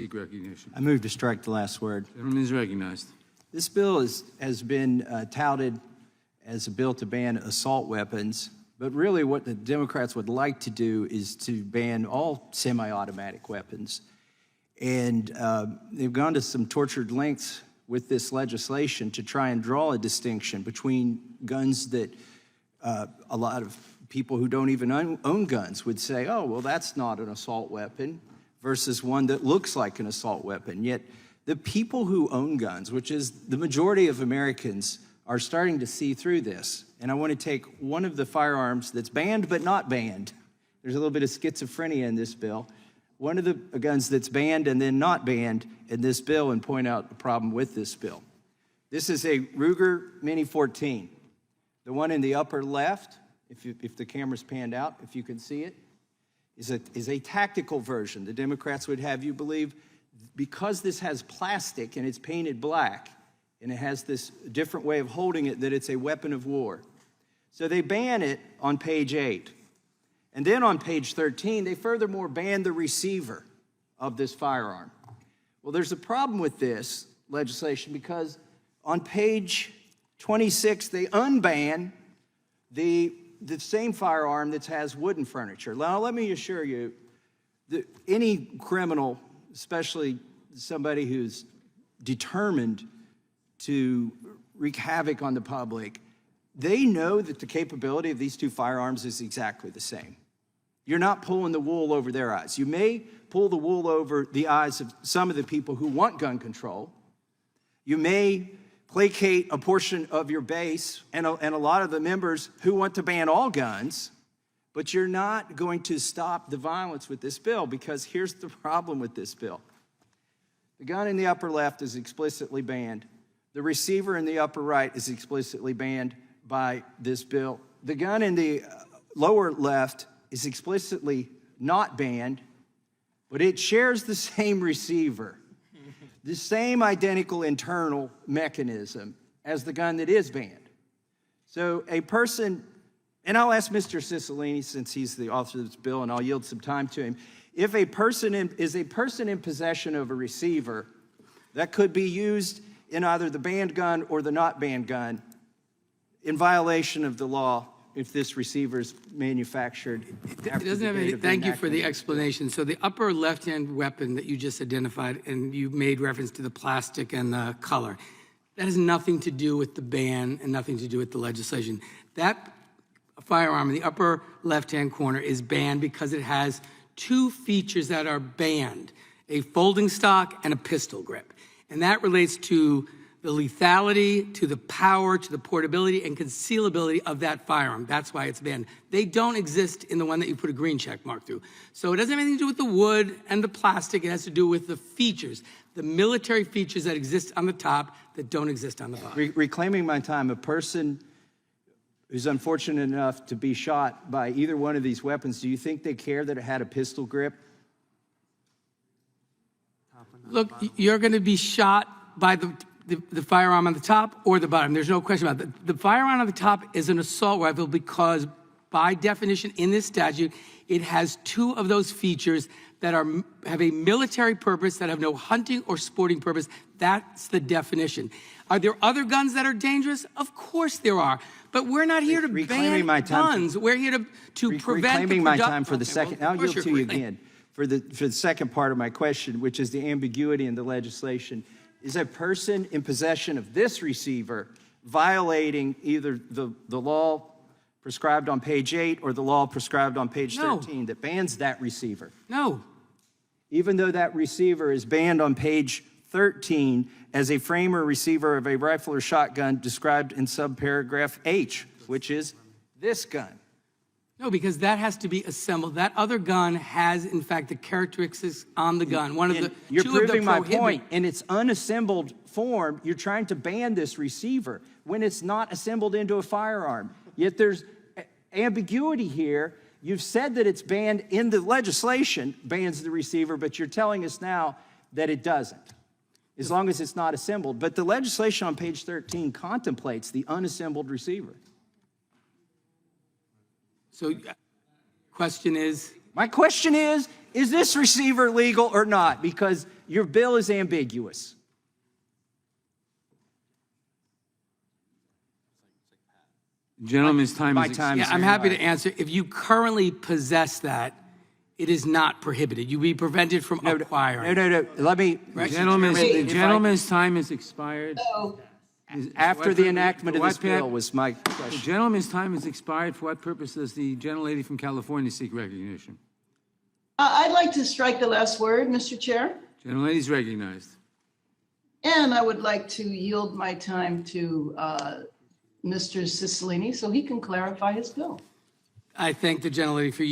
Seek recognition. I move to strike the last word. Gentleman is recognized. This bill has been touted as a bill to ban assault weapons, but really what the Democrats would like to do is to ban all semi-automatic weapons. And they've gone to some tortured lengths with this legislation to try and draw a distinction between guns that a lot of people who don't even own guns would say, oh, well, that's not an assault weapon, versus one that looks like an assault weapon. Yet the people who own guns, which is the majority of Americans, are starting to see through this. And I want to take one of the firearms that's banned but not banned. There's a little bit of schizophrenia in this bill. One of the guns that's banned and then not banned in this bill, and point out the problem with this bill. This is a Ruger Mini 14. The one in the upper left, if the camera's panned out, if you can see it, is a tactical version. The Democrats would have you believe, because this has plastic and it's painted black, and it has this different way of holding it, that it's a weapon of war. So they ban it on page 8. And then on page 13, they furthermore ban the receiver of this firearm. Well, there's a problem with this legislation because on page 26, they unban the same firearm that has wooden furniture. Now, let me assure you that any criminal, especially somebody who's determined to wreak havoc on the public, they know that the capability of these two firearms is exactly the same. You're not pulling the wool over their eyes. You may pull the wool over the eyes of some of the people who want gun control. You may placate a portion of your base and a lot of the members who want to ban all guns, but you're not going to stop the violence with this bill, because here's the problem with this bill. The gun in the upper left is explicitly banned. The receiver in the upper right is explicitly banned by this bill. The gun in the lower left is explicitly not banned, but it shares the same receiver, the same identical internal mechanism as the gun that is banned. So a person, and I'll ask Mr. Cicilline, since he's the author of this bill, and I'll yield some time to him. If a person is a person in possession of a receiver that could be used in either the banned gun or the not banned gun, in violation of the law, if this receiver is manufactured after it doesn't have any. Thank you for the explanation. So the upper left-hand weapon that you just identified, and you made reference to the plastic and the color, that has nothing to do with the ban and nothing to do with the legislation. That firearm in the upper left-hand corner is banned because it has two features that are banned: a folding stock and a pistol grip. And that relates to the lethality, to the power, to the portability and concealability of that firearm. That's why it's banned. They don't exist in the one that you put a green check mark through. So it doesn't have anything to do with the wood and the plastic. It has to do with the features, the military features that exist on the top that don't exist on the bottom. Reclaiming my time, a person who's unfortunate enough to be shot by either one of these weapons, do you think they care that it had a pistol grip? Look, you're going to be shot by the firearm on the top or the bottom. There's no question about that. The firearm on the top is an assault rifle because, by definition in this statute, it has two of those features that have a military purpose, that have no hunting or sporting purpose. That's the definition. Are there other guns that are dangerous? Of course there are. But we're not here to ban guns. We're here to prevent reclaiming my time for the second. I'll yield to you again. For the second part of my question, which is the ambiguity in the legislation. Is a person in possession of this receiver violating either the law prescribed on page 8 or the law prescribed on page 13 that bans that receiver? No. Even though that receiver is banned on page 13 as a frame or receiver of a rifle or shotgun described in subparagraph H, which is this gun. No, because that has to be assembled. That other gun has, in fact, the characteristics on the gun. You're proving my point. In its unassembled form, you're trying to ban this receiver when it's not assembled into a firearm. Yet there's ambiguity here. You've said that it's banned in the legislation, bans the receiver, but you're telling us now that it doesn't, as long as it's not assembled. But the legislation on page 13 contemplates the unassembled receiver. So, question is? My question is, is this receiver legal or not? Because your bill is ambiguous. Gentleman's time My is time Yeah, is I'm happy to answer. If you currently possess that, it is not prohibited. You'll be prevented from acquiring. No. Let me, The gentleman's time has expired. after the enactment of this bill was my The question. gentleman's time has expired. For what purpose does the gentlelady from California seek recognition? I'd like to strike the last word, Mr. Chair, Gentlelady's recognized. and I would like to yield my time to Mr. Cicilline so he can clarify his bill. I thank the gentlelady for